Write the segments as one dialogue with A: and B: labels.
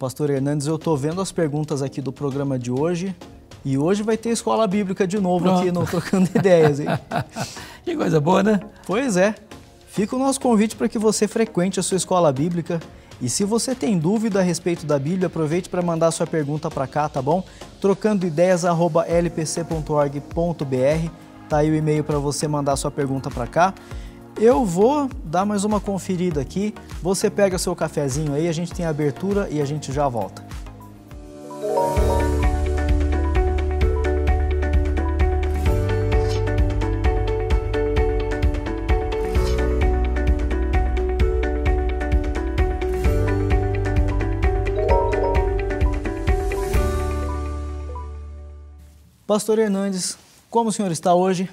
A: Pastor Hernandes, eu estou vendo as perguntas aqui do programa de hoje e hoje vai ter escola bíblica de novo aqui no Trocando Ideias, hein?
B: Que coisa boa, né?
A: Pois é. Fica o nosso convite para que você frequente a sua escola bíblica. E se você tem dúvida a respeito da Bíblia, aproveite para mandar sua pergunta para cá, tá bom? trocandoideias@lpc.org.br, tá aí o e-mail para você mandar sua pergunta para cá. Eu vou dar mais uma conferida aqui, você pega seu cafezinho aí, a gente tem abertura e a gente já volta. Pastor Hernandes, como o senhor está hoje?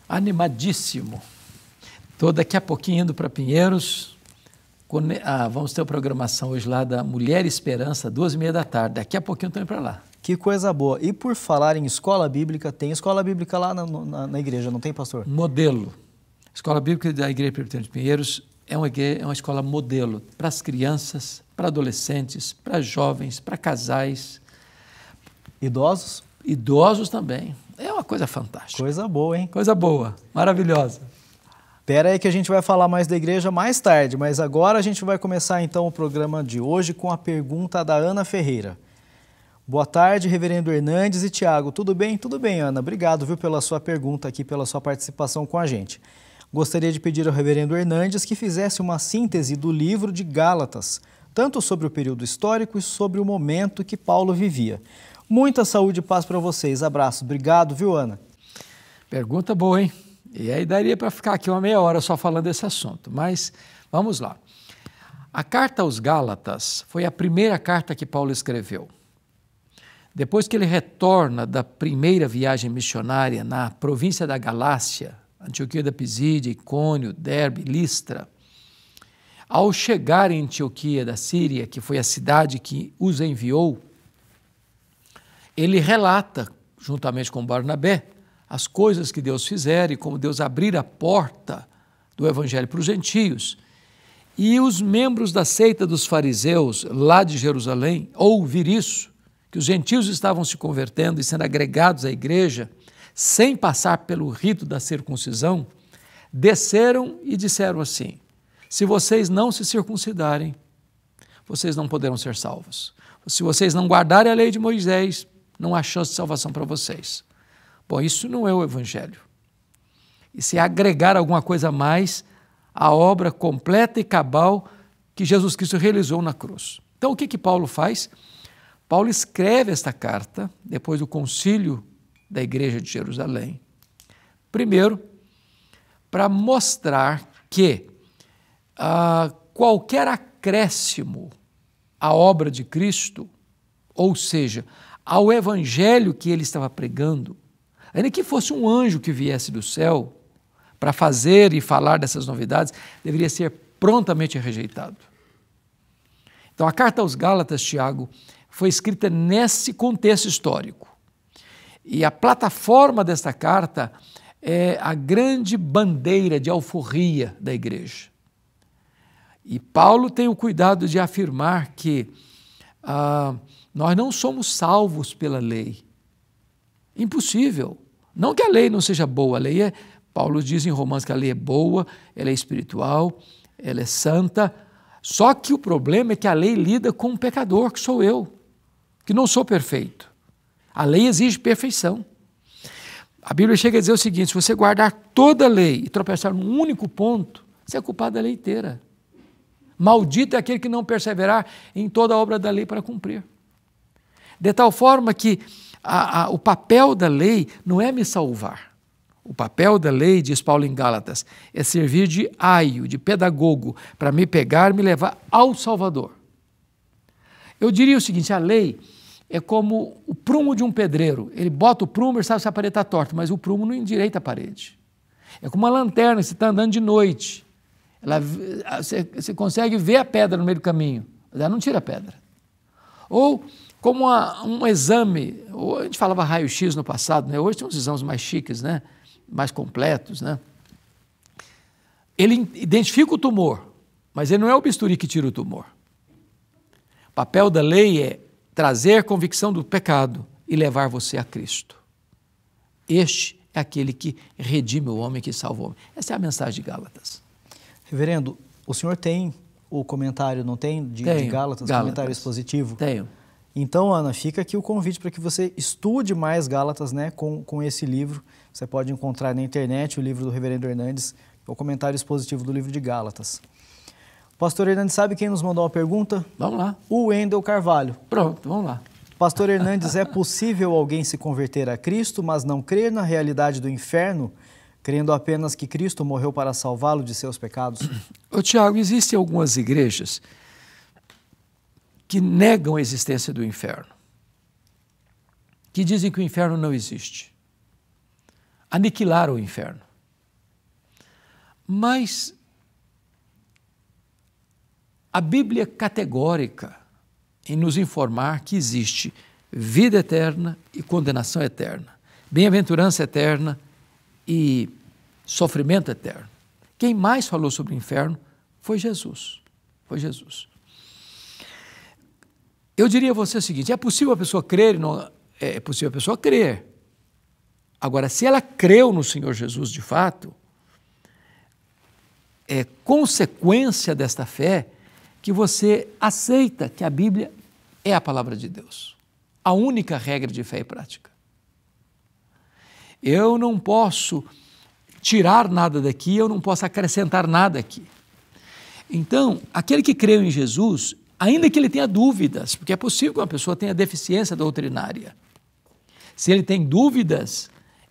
B: Animadíssimo. Estou daqui a pouquinho indo para Pinheiros. Vamos ter uma programação hoje lá da Mulher Esperança, 2h30 da tarde. Daqui a pouquinho estou indo para lá.
A: Que coisa boa. E por falar em escola bíblica, tem escola bíblica lá na igreja, não tem, pastor?
B: Modelo. A Escola Bíblica da Igreja Presbiteriana de Pinheiros é uma escola modelo para as crianças, para adolescentes, para jovens, para casais.
A: Idosos?
B: Idosos também. É uma coisa fantástica.
A: Coisa boa, hein?
B: Coisa boa, maravilhosa.
A: Espera aí que a gente vai falar mais da igreja mais tarde, mas agora a gente vai começar então o programa de hoje com a pergunta da Ana Ferreira. Boa tarde, reverendo Hernandes e Tiago. Tudo bem? Tudo bem, Ana. Obrigado, viu, pela sua pergunta aqui, pela sua participação com a gente. Gostaria de pedir ao reverendo Hernandes que fizesse uma síntese do livro de Gálatas, tanto sobre o período histórico e sobre o momento que Paulo vivia. Muita saúde e paz para vocês. Abraço. Obrigado, viu, Ana?
B: Pergunta boa, hein? E aí daria para ficar aqui uma meia hora só falando desse assunto, mas vamos lá. A carta aos Gálatas foi a primeira carta que Paulo escreveu. Depois que ele retorna da primeira viagem missionária na província da Galácia, Antioquia da Pisídia, Icônio, Derbe, Listra, ao chegar em Antioquia da Síria, que foi a cidade que os enviou, ele relata, juntamente com Barnabé, as coisas que Deus fizera e como Deus abrir a porta do Evangelho para os gentios. E os membros da seita dos fariseus lá de Jerusalém, ao ouvir isso, que os gentios estavam se convertendo e sendo agregados à igreja, sem passar pelo rito da circuncisão, desceram e disseram assim: se vocês não se circuncidarem, vocês não poderão ser salvos. Se vocês não guardarem a lei de Moisés, não há chance de salvação para vocês. Bom, isso não é o Evangelho. Isso é agregar alguma coisa a mais à obra completa e cabal que Jesus Cristo realizou na cruz. Então, o que Paulo faz? Paulo escreve esta carta, depois do concílio da igreja de Jerusalém, primeiro, para mostrar que qualquer acréscimo à obra de Cristo, ou seja, ao evangelho que ele estava pregando, ainda que fosse um anjo que viesse do céu para fazer e falar dessas novidades, deveria ser prontamente rejeitado. Então, a carta aos Gálatas, Tiago, foi escrita nesse contexto histórico. E a plataforma desta carta é a grande bandeira de alforria da igreja. E Paulo tem o cuidado de afirmar que nós não somos salvos pela lei. Impossível. Não que a lei não seja boa, Paulo diz em Romanos que a lei é boa, ela é espiritual, ela é santa, só que o problema é que a lei lida com um pecador, que sou eu, que não sou perfeito. A lei exige perfeição. A Bíblia chega a dizer o seguinte: se você guardar toda a lei e tropeçar num único ponto, você é culpado da lei inteira. Maldito é aquele que não perseverar em toda a obra da lei para cumprir. De tal forma que o papel da lei não é me salvar. O papel da lei, diz Paulo em Gálatas, é servir de aio, de pedagogo, para me pegar e me levar ao Salvador. Eu diria o seguinte: a lei é como o prumo de um pedreiro. Ele bota o prumo e sabe se a parede está torta, mas o prumo não endireita a parede. É como uma lanterna, você está andando de noite. Você consegue ver a pedra no meio do caminho, mas ela não tira a pedra. Ou como um exame, a gente falava raio-x no passado, né? Hoje tem uns exames mais chiques, né? Mais completos, né? Ele identifica o tumor, mas ele não é o bisturi que tira o tumor. O papel da lei é trazer convicção do pecado e levar você a Cristo. Este é aquele que redime o homem, que salva o homem. Essa é a mensagem de Gálatas.
A: Reverendo, o senhor tem o comentário, não tem, de Gálatas, comentário expositivo?
B: Tenho.
A: Então, Ana, fica aqui o convite para que você estude mais Gálatas, né, com esse livro. Você pode encontrar na internet o livro do Reverendo Hernandes, o comentário expositivo do livro de Gálatas. Pastor Hernandes, sabe quem nos mandou uma pergunta?
B: Vamos lá.
A: O Wendel Carvalho.
B: Pronto, vamos lá.
A: Pastor Hernandes, é possível alguém se converter a Cristo, mas não crer na realidade do inferno, crendo apenas que Cristo morreu para salvá-lo de seus pecados?
B: Ô, Tiago, existem algumas igrejas que negam a existência do inferno, que dizem que o inferno não existe, aniquilaram o inferno. Mas a Bíblia é categórica em nos informar que existe vida eterna e condenação eterna, bem-aventurança eterna e sofrimento eterno. Quem mais falou sobre o inferno foi Jesus. Foi Jesus. Eu diria a você o seguinte: é possível a pessoa crer? Não, é possível a pessoa crer. Agora, se ela creu no Senhor Jesus de fato, é consequência desta fé que você aceita que a Bíblia é a palavra de Deus. A única regra de fé e prática. Eu não posso tirar nada daqui, eu não posso acrescentar nada aqui. Então, aquele que creu em Jesus, ainda que ele tenha dúvidas, porque é possível que uma pessoa tenha deficiência doutrinária. Se ele tem dúvidas,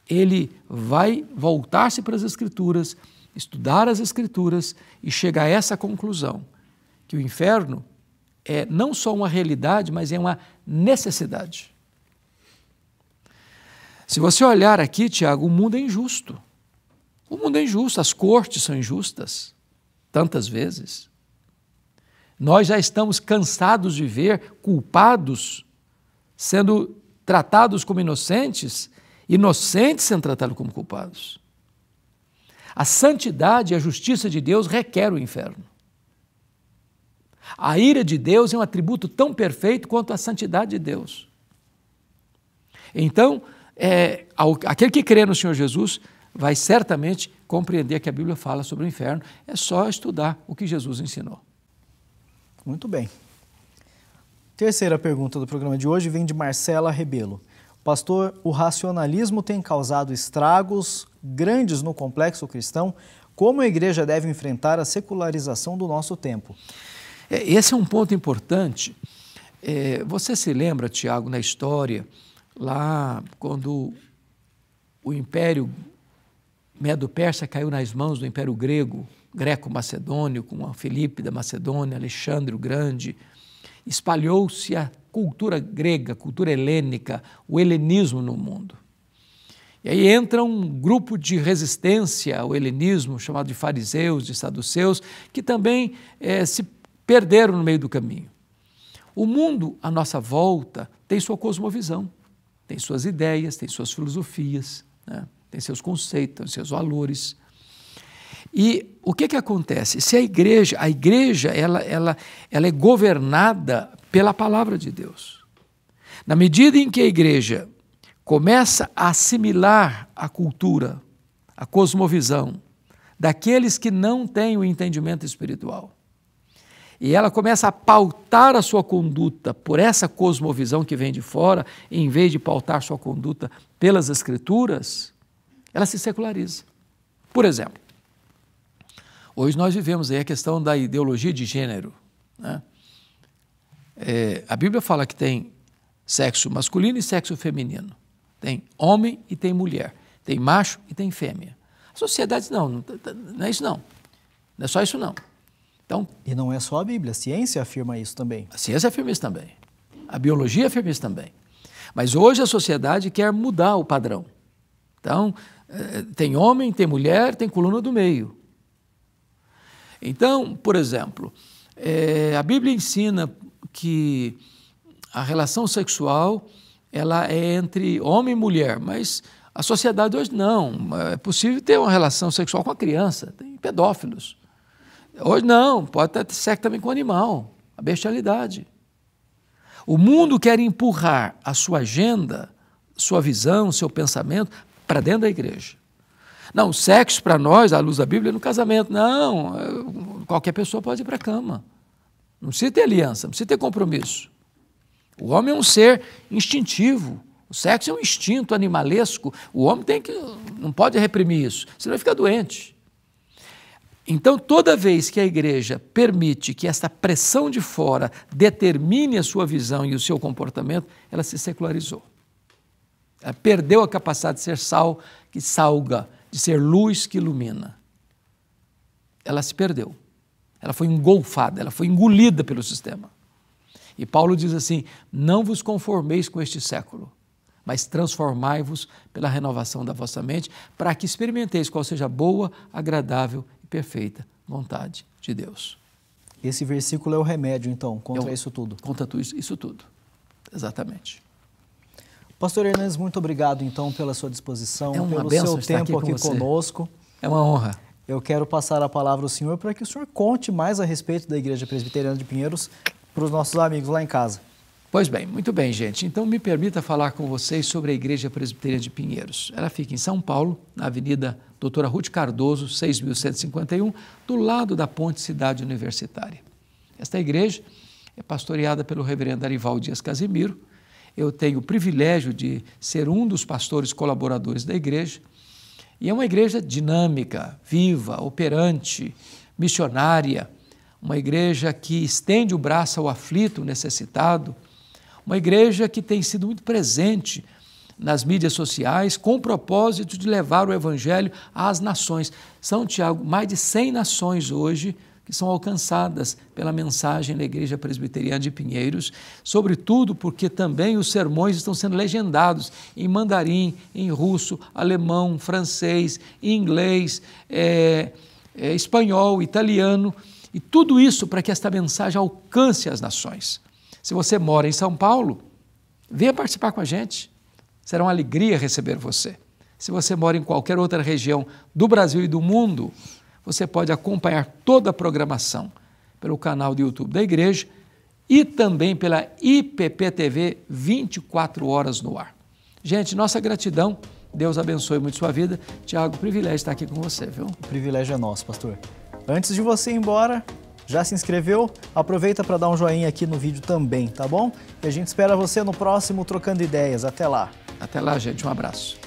B: ele vai voltar-se para as Escrituras, estudar as Escrituras e chegar a essa conclusão, que o inferno é não só uma realidade, mas é uma necessidade. Se você olhar aqui, Tiago, o mundo é injusto. O mundo é injusto, as cortes são injustas, tantas vezes. Nós já estamos cansados de ver culpados sendo tratados como inocentes, inocentes sendo tratados como culpados. A santidade e a justiça de Deus requer o inferno. A ira de Deus é um atributo tão perfeito quanto a santidade de Deus. Então, aquele que crê no Senhor Jesus vai certamente compreender que a Bíblia fala sobre o inferno. É só estudar o que Jesus ensinou.
A: Muito bem. Terceira pergunta do programa de hoje vem de Marcela Rebelo. Pastor, o racionalismo tem causado estragos grandes no complexo cristão? Como a igreja deve enfrentar a secularização do nosso tempo?
B: Esse é um ponto importante. Você se lembra, Tiago, na história, lá quando o Império Medo-Persa caiu nas mãos do Império Greco-Macedônio, com a Filipe da Macedônia, Alexandre o Grande, espalhou-se a cultura grega, a cultura helênica, o helenismo no mundo. E aí entra um grupo de resistência ao helenismo, chamado de fariseus, de saduceus, que também se perderam no meio do caminho. O mundo à nossa volta tem sua cosmovisão, tem suas ideias, tem suas filosofias, né? Tem seus conceitos, tem seus valores. E o que acontece? Se a igreja ela é governada pela palavra de Deus. Na medida em que a igreja começa a assimilar a cultura, a cosmovisão daqueles que não têm o entendimento espiritual, e ela começa a pautar a sua conduta por essa cosmovisão que vem de fora, em vez de pautar sua conduta pelas Escrituras, ela se seculariza. Por exemplo, hoje nós vivemos aí a questão da ideologia de gênero, né? A Bíblia fala que tem sexo masculino e sexo feminino. Tem homem e tem mulher. Tem macho e tem fêmea. A sociedade não é isso não. Não é só isso não. Então,
A: e não é só a Bíblia, a ciência afirma isso também.
B: A ciência afirma isso também. A biologia afirma isso também. Mas hoje a sociedade quer mudar o padrão. Então, tem homem, tem mulher, tem coluna do meio. Então, por exemplo, a Bíblia ensina que a relação sexual ela é entre homem e mulher, mas a sociedade hoje não. É possível ter uma relação sexual com a criança, tem pedófilos. Hoje não, pode ter sexo também com o animal, a bestialidade. O mundo quer empurrar a sua agenda, sua visão, seu pensamento para dentro da igreja. Não, o sexo para nós, à luz da Bíblia, é no casamento. Não, qualquer pessoa pode ir para a cama. Não precisa ter aliança, não precisa ter compromisso. O homem é um ser instintivo. O sexo é um instinto animalesco. O homem não pode reprimir isso, senão ele fica doente. Então, toda vez que a igreja permite que esta pressão de fora determine a sua visão e o seu comportamento, ela se secularizou. Ela perdeu a capacidade de ser sal que salga, de ser luz que ilumina. Ela se perdeu. Ela foi engolfada, ela foi engolida pelo sistema. E Paulo diz assim: não vos conformeis com este século, mas transformai-vos pela renovação da vossa mente, para que experimenteis qual seja a boa, agradável e perfeita vontade de Deus.
A: Esse versículo é o remédio, então, contra isso tudo.
B: Contra isso tudo, exatamente.
A: Pastor Hernandes, muito obrigado, então, pela sua disposição, pelo seu tempo aqui conosco.
B: É uma honra.
A: Eu quero passar a palavra ao senhor para que o senhor conte mais a respeito da Igreja Presbiteriana de Pinheiros para os nossos amigos lá em casa.
B: Pois bem, muito bem, gente. Então, me permita falar com vocês sobre a Igreja Presbiteriana de Pinheiros. Ela fica em São Paulo, na Avenida Doutora Ruth Cardoso, 6.151, do lado da Ponte Cidade Universitária. Esta igreja é pastoreada pelo reverendo Arival Dias Casimiro. Eu tenho o privilégio de ser um dos pastores colaboradores da igreja. E é uma igreja dinâmica, viva, operante, missionária, uma igreja que estende o braço ao aflito, necessitado, uma igreja que tem sido muito presente nas mídias sociais com o propósito de levar o evangelho às nações. São, Tiago, mais de 100 nações hoje que são alcançadas pela mensagem da Igreja Presbiteriana de Pinheiros, sobretudo porque também os sermões estão sendo legendados em mandarim, em russo, alemão, francês, inglês, espanhol, italiano, e tudo isso para que esta mensagem alcance as nações. Se você mora em São Paulo, venha participar com a gente. Será uma alegria receber você. Se você mora em qualquer outra região do Brasil e do mundo, você pode acompanhar toda a programação pelo canal do YouTube da igreja e também pela IPP-TV 24 horas no ar. Gente, nossa gratidão. Deus abençoe muito sua vida. Tiago, privilégio estar aqui com você, viu?
A: O privilégio é nosso, pastor. Antes de você ir embora, já se inscreveu? Aproveita para dar um joinha aqui no vídeo também, tá bom? E a gente espera você no próximo Trocando Ideias. Até lá.
B: Até lá, gente. Um abraço.